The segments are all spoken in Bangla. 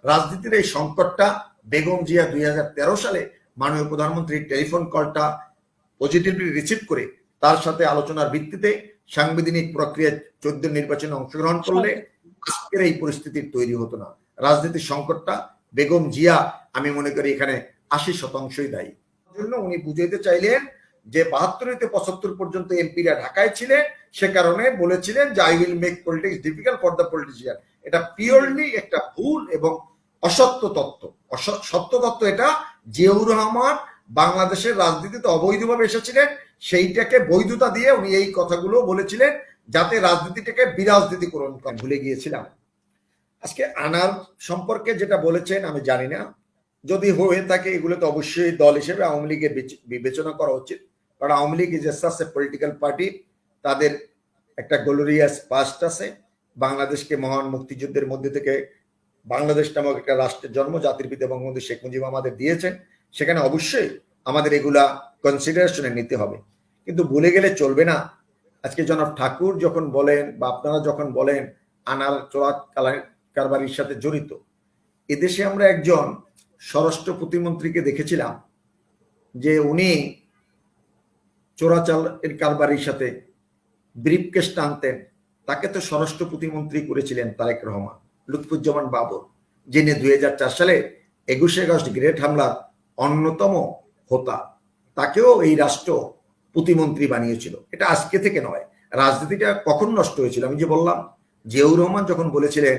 রাজনীতির এই সংকটটা বেগম জিয়া 2013 সালে মাননীয় প্রধানমন্ত্রীর টেলিফোন কলটা পজিটিভলি রিসিভ করে তার সাথে আলোচনার ভিত্তিতে সাংবিধানিক প্রক্রিয়ায় 14 নির্বাচনে অংশগ্রহণ করলে আজকের এই পরিস্থিতির তৈরি হতো না। রাজনীতির সংকটটা বেগম জিয়া আমি মনে করি এখানে 80% দায়ী। জন্য উনি বুঝাইতে চাইলেন যে 72 থেকে 75 পর্যন্ত এমপিরা ঢাকায় ছিলেন, সে কারণে বলেছিলেন যে I will make politics difficult for the politician. এটা পিওরলি একটা ভুল এবং অসত্য তত্ত্ব। সত্য তত্ত্ব এটা, জিয়াউর রহমান বাংলাদেশের রাজনীতিতে অবৈধভাবে এসেছিলেন, সেইটাকে বৈধতা দিয়ে উনি এই কথাগুলো বলেছিলেন যাতে রাজনীতিটাকে বিরাজনীতিকরণ করা। ভুলে গিয়েছিলাম আজকে আনার সম্পর্কে যেটা বলেছেন আমি জানি না, যদি হয়ে থাকে এগুলো তো অবশ্যই দল হিসেবে আওয়ামী লীগের বিবেচনা করা উচিত, কারণ Awami League is such a political party. তাদের একটা গ্লোরিয়াস পাস্ট আছে, বাংলাদেশকে মহান মুক্তিযুদ্ধের মধ্যে থেকে বাংলাদেশ নামক একটা রাষ্ট্রের জন্ম জাতির পিতা বঙ্গবন্ধু শেখ মুজিব আমাদের দিয়েছেন, সেখানে অবশ্যই আমাদের এগুলা কনসিডারেশনে নিতে হবে, কিন্তু ভুলে গেলে চলবে না। আজকে জনাব ঠাকুর যখন বলেন বা আপনারা যখন বলেন আনার চোরাত কারবারির সাথে জড়িত, এদেশে আমরা একজন স্বরাষ্ট্র প্রতিমন্ত্রীকে দেখেছিলাম যে উনি চোরাচালের কারবারির সাথে ব্রিফকেস টানতেন, তাকে তো স্বরাষ্ট্র প্রতিমন্ত্রী করেছিলেন তারেক রহমান, লুৎফুজ্জামান বাবর, যিনি 2004 সালে 21 আগস্ট গ্রেট হামলার অন্যতম হোতা, তাকেও এই রাষ্ট্র প্রতিমন্ত্রী বানিয়েছিল। এটা আজকে থেকে নয়, রাজনীতিটা কখন নষ্ট হয়েছিল? আমি যে বললাম জিয়াউর রহমান যখন বলেছিলেন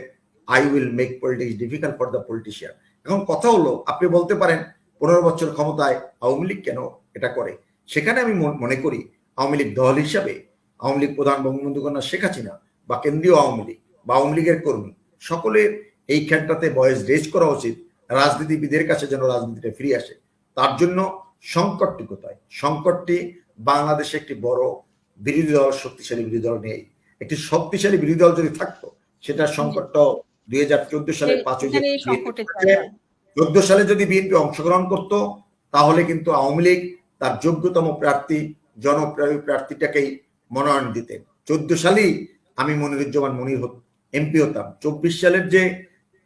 I will make politics difficult for the politician. এখন কথা হলো, আপনি বলতে পারেন 15 বছর ক্ষমতায় আওয়ামী লীগ কেন এটা করে? সেখানে আমি মনে করি আওয়ামী লীগ দল হিসাবে আওয়ামী লীগ প্রধান বঙ্গবন্ধু কন্যা শেখ হাসিনা বা কেন্দ্রীয় আওয়ামী লীগ বা আওয়ামী লীগের কর্মী সকলের এইখানটাতে ভয়েস রেজ করা উচিত, রাজনীতিবিদের কাছে যেন রাজনীতিটা ফিরে আসে। তার জন্য সংকটটি কোথায়? সংকটটি বাংলাদেশে একটি বড় বিরোধী দল, শক্তিশালী বিরোধী দল নেই। একটি শক্তিশালী বিরোধী দল যদি থাকতো, সেটা সংকটটাও 2014 সালের 14 সালে যদি বিএনপি অংশগ্রহণ করত, তাহলে কিন্তু আওয়ামী লীগ তার যোগ্যতম প্রার্থী জনপ্রিয় প্রার্থীটাকেই মনোনয়ন দিতেন। 14 সালেই আমি মনিরুজ্জামান মনির এমপি হতাম। 24 সালের যে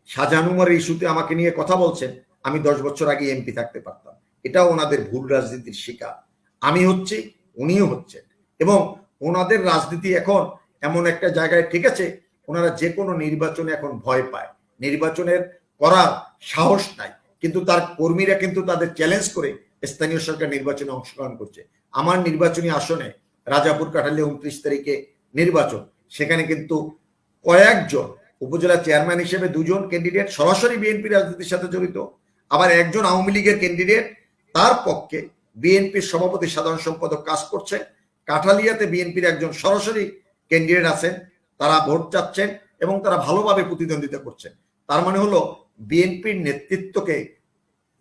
শাহজাহানুমার ইস্যুতে আমাকে নিয়ে কথা বলছেন, আমি 10 বছর আগে এমপি থাকতে পারতাম। এটাও ওনাদের ভুল রাজনীতির শিকার। আমি হচ্ছি, উনিও হচ্ছেন, এবং ওনাদের রাজনীতি এখন এমন একটা জায়গায় ঠিক আছে, ওনারা যে কোনো নির্বাচনে এখন ভয় পায়, নির্বাচনের করার সাহস নাই, কিন্তু তার কর্মীরা কিন্তু তাদের চ্যালেঞ্জ করে স্থানীয় সরকার নির্বাচনে অংশগ্রহণ করছে। আমার নির্বাচনী আসনে রাজাপুর কাঠালে 29 তারিখে নির্বাচন, সেখানে কিন্তু কয়েকজন উপজেলা চেয়ারম্যান হিসেবে 2 জন ক্যান্ডিডেট সরাসরি বিএনপি রাজনীতির সাথে জড়িত, আবার একজন আওয়ামী লীগের ক্যান্ডিডেট, তার পক্ষে বিএনপির সভাপতি সাধারণ সম্পাদক কাজ করছে। কাঠালিয়াতে বিএনপির একজন সরাসরি ক্যান্ডিডেট আছেন, তারা ভোট চাচ্ছেন এবং তারা ভালোভাবে প্রতিদ্বন্দ্বিতা করছেন। তার মানে হলো বিএনপির নেতৃত্বকে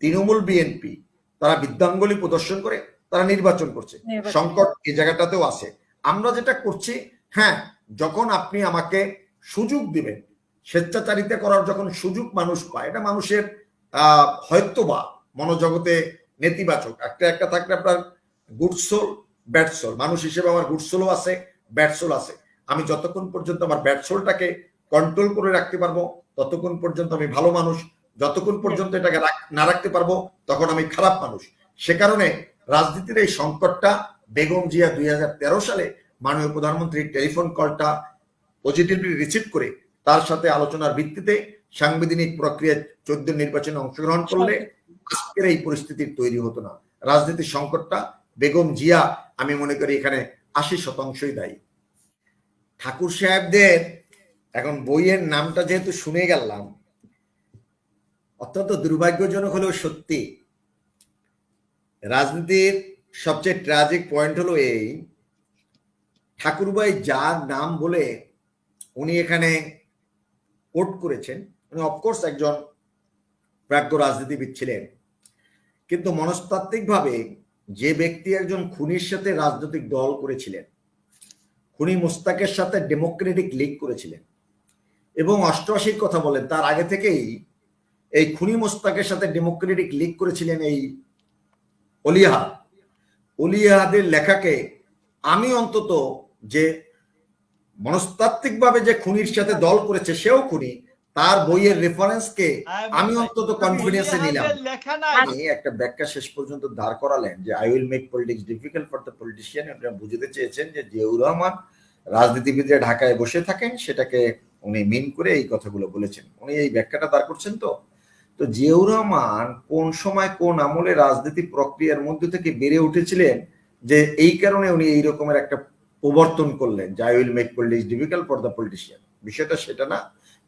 তৃণমূল বিএনপি তারা বিদ্যাঙ্গুলি প্রদর্শন করে তারা নির্বাচন করছে। সংকট এই জায়গাটাতেও আছে। আমরা যেটা করছি, হ্যাঁ, যখন আপনি আমাকে সুযোগ দিবেন, স্বেচ্ছাচারিতা করার যখন সুযোগ মানুষ পায়, এটা মানুষের হয়তোবা মনোজগতে নেতিবাচক একটা থাকলে আপনার গুডসোল ব্যাডসোল, মানুষ হিসেবে আমার গুডসোলও আছে, ব্যাডসোল আছে। আমি যতক্ষণ পর্যন্ত আমার ব্যাডসোলটাকে কন্ট্রোল করে রাখতে পারবো ততক্ষণ পর্যন্ত আমি ভালো মানুষ, যতক্ষণ পর্যন্ত এটাকে না রাখতে পারবো তখন আমি খারাপ মানুষ। সে কারণে রাজনীতির এই সংকটটা বেগম জিয়া 2013 সালে মাননীয় প্রধানমন্ত্রীর টেলিফোন কলটা পজিটিভলি রিসিভ করে তার সাথে আলোচনার ভিত্তিতে সাংবিধানিক প্রক্রিয়ায় 14 নির্বাচনে অংশগ্রহণ করলে আজকের এই পরিস্থিতির তৈরি হতো না। রাজনীতির সংকটটা বেগম জিয়া আমি মনে করি এখানে 80% দায়ী। ঠাকুর সাহেবদের এখন বইয়ের নামটা যেহেতু শুনে গেলাম, অত্যন্ত দুর্ভাগ্যজনক হলেও সত্যি, রাজনীতির সবচেয়ে ট্র্যাজিক পয়েন্ট হলো এই, ঠাকুরবাই যার নাম বলে উনি এখানে কোট করেছেন, উনি অফকোর্স একজন প্রাজ্ঞ রাজনীতিবিদ ছিলেন, কিন্তু মনস্তাত্ত্বিকভাবে যে ব্যক্তি একজন খুনির সাথে রাজনৈতিক দল করেছিলেন, খুনি মোস্তাকের সাথে ডেমোক্রেটিক লীগ করেছিলেন এবং 88-র কথা বলেন, তার আগে থেকেই এই খুনি মোস্তাকের সাথে ডেমোক্রেটিক লীগ করেছিলেন এই অলিয়াহাদের লেখাকে আমি অন্তত, যে মনস্তাত্ত্বিকভাবে যে খুনির সাথে দল করেছে সেও খুনি, তার বইয়ের রেফারেন্সকে আমি অন্তত কনফিডেন্সে নিলাম। আপনি একটা ব্যাখ্যা শেষ পর্যন্ত দাঁড় করালেন যে I will make politics difficult for the politician. আপনারা বুঝতে চেয়েছেন যে জিয়াউর রহমান রাজনীতিবিদরা ঢাকায় বসে থাকেন, সেটাকে উনি মিন করে এই কথাগুলো বলেছেন। উনি এই ব্যাখ্যাটা দাঁড় করছেন। তো জিয়াউর রহমান কোন সময় কোন আমলে রাজনীতি প্রক্রিয়ার মধ্যে থেকে বেড়ে উঠেছিলেন যে এই কারণে উনি এই রকমের একটা প্রবর্তন করলেন যে I will make politics difficult for the politician. বিষয়টা সেটা না,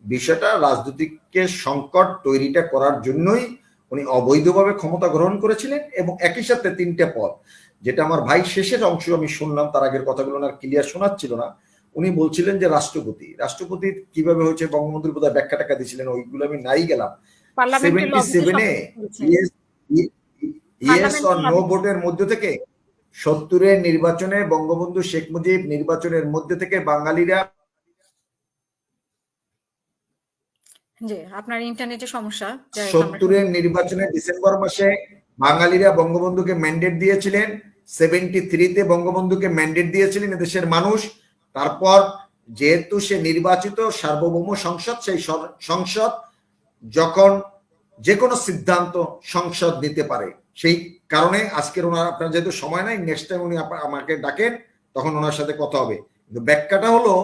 বিষয়টা রাজনীতিকে সংকট তৈরিটা করার জন্যই উনি অবৈধভাবে ক্ষমতা গ্রহণ করেছিলেন। এবং একই সাথে 3টে পদ, যেটা আমার ভাই শেষের অংশ আমি শুনলাম, তার আগের কথাগুলো আর ক্লিয়ার শোনাচ্ছিল না। উনি বলছিলেন যে রাষ্ট্রপতি কিভাবে হয়েছে, বঙ্গবন্ধুর বোধহয় ব্যাখ্যা টাকা দিয়েছিলেন, ওইগুলো আমি নাই গেলাম। 77-এ ইয়েস অর নো ভোটের মধ্যে থেকে 70-এর নির্বাচনে বঙ্গবন্ধু শেখ মুজিব নির্বাচনের মধ্যে থেকে বাঙালিরা, আপনার ইন্টারনেটে সমস্যা, 70-এর নির্বাচনে ডিসেম্বর মাসে বাঙালিরা বঙ্গবন্ধুকে ম্যান্ডেট দিয়েছিলেন, 73-তে বঙ্গবন্ধুকে ম্যান্ডেট দিয়েছিলেন দেশের মানুষ। তারপর যেহেতু সে নির্বাচিত সার্বভৌম সংসদ, সেই সংসদ যখন যে কোনো সিদ্ধান্ত সংসদ নিতে পারে, সেই কারণে আজকের ওনার, আপনার যেহেতু সময় নাই, নেক্সট টাইম উনি আমাকে ডাকেন, তখন ওনার সাথে কথা হবে। কিন্তু ব্যাখ্যাটা হলো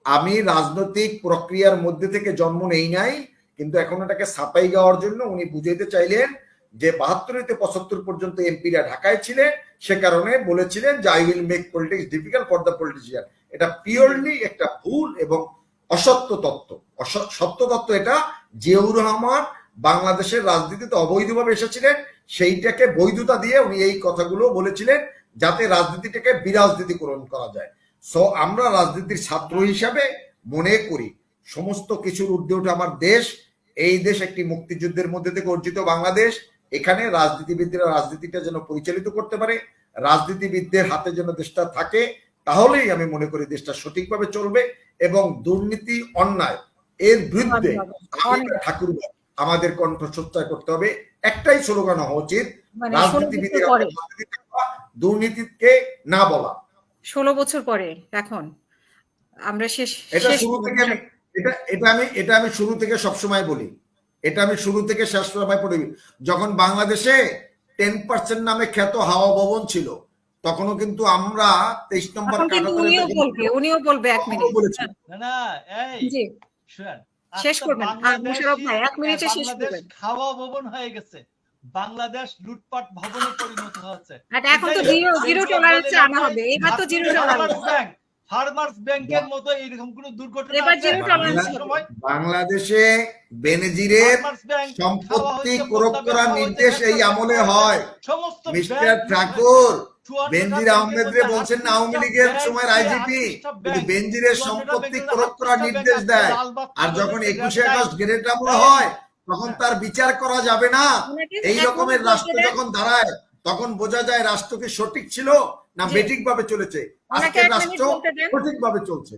আমি রাজনৈতিক প্রক্রিয়ার মধ্যে থেকে জন্ম নেই নাই, কিন্তু এখন এটাকে ছাপাই গাওয়ার জন্য উনি বুঝাইতে চাইলেন যে 72-75 পর্যন্ত এমপিরা ঢাকায় ছিলেন, সে কারণে বলেছিলেন যে I will make politics difficult for the politician. এটা পিওরলি একটা ভুল এবং অসত্য তত্ত্ব। সত্য তত্ত্ব এটা, জিয়াউর রহমান বাংলাদেশের রাজনীতিতে অবৈধভাবে এসেছিলেন, সেইটাকে বৈধতা দিয়ে উনি এই কথাগুলো বলেছিলেন যাতে রাজনীতিটাকে বিরাজনীতিকরণ করা যায়। সো আমরা রাজনীতির ছাত্র হিসাবে মনে করি সমস্ত কিছুর ঊর্ধ্বে ওঠে আমার দেশ। এই দেশ একটি মুক্তিযুদ্ধের মধ্যে থেকে অর্জিত বাংলাদেশ। এখানে রাজনীতিবিদরা রাজনীতিটা যেন পরিচালিত করতে পারে, রাজনীতিবিদদের হাতে যেন দেশটা থাকে, তাহলেই আমি মনে করি দেশটা সঠিকভাবে চলবে। এবং দুর্নীতি, অন্যায় এর বিরুদ্ধে ঠাকুর আমাদের কণ্ঠ সোচ্চার করতে হবে। একটাই স্লোগান হওয়া উচিত, রাজনীতিবিদের দুর্নীতিকে না বলা। 16 বছর পরে এখন আমরা এটা আমি শুরু থেকে সবসময় বলি, এটা আমি শুরু থেকে শেষ সময় পড়ি। যখন বাংলাদেশে 10% নামে খ্যাত হাওয়া ভবন ছিল, তখনও কিন্তু আমরা 23 নম্বর উনিও বলবে 1 মিনিট শেষ করবেন, মুশাররফ ভাই 1 মিনিটে শেষ করবেন। হাওয়া ভবন হয়ে গেছে, বাংলাদেশ লুটপাট ভবনে পরিণত হচ্ছে। এখন তো জিরো টলারেন্স আনা হবে, এবার তো জিরো টলারেন্স। ফার্মার্স ব্যাংকের মতো এরকম কোন দুর্ঘটনা এবার জিরো টলারেন্স সময় বাংলাদেশে বেনজিরের সম্পত্তি ক্রয় করার নির্দেশ এই আমলে হয়। মিস্টার ঠাকুর বেনজির আহমেদরে বলছেন না আওয়ামী লীগের সময় আইজিপি, কিন্তু বেনজিরের সম্পত্তি ক্রয় করার নির্দেশ দেয়। আর যখন 21শে আগস্ট গ্রেনেড হামলা হয়, তখন তার বিচার করা যাবে না। এই রকমের রাষ্ট্র যখন দাঁড়ায়, তখন বোঝা যায় রাষ্ট্র কি সঠিক ছিল না বেঠিক ভাবে চলেছে। আজকের রাষ্ট্র সঠিক ভাবে চলছে।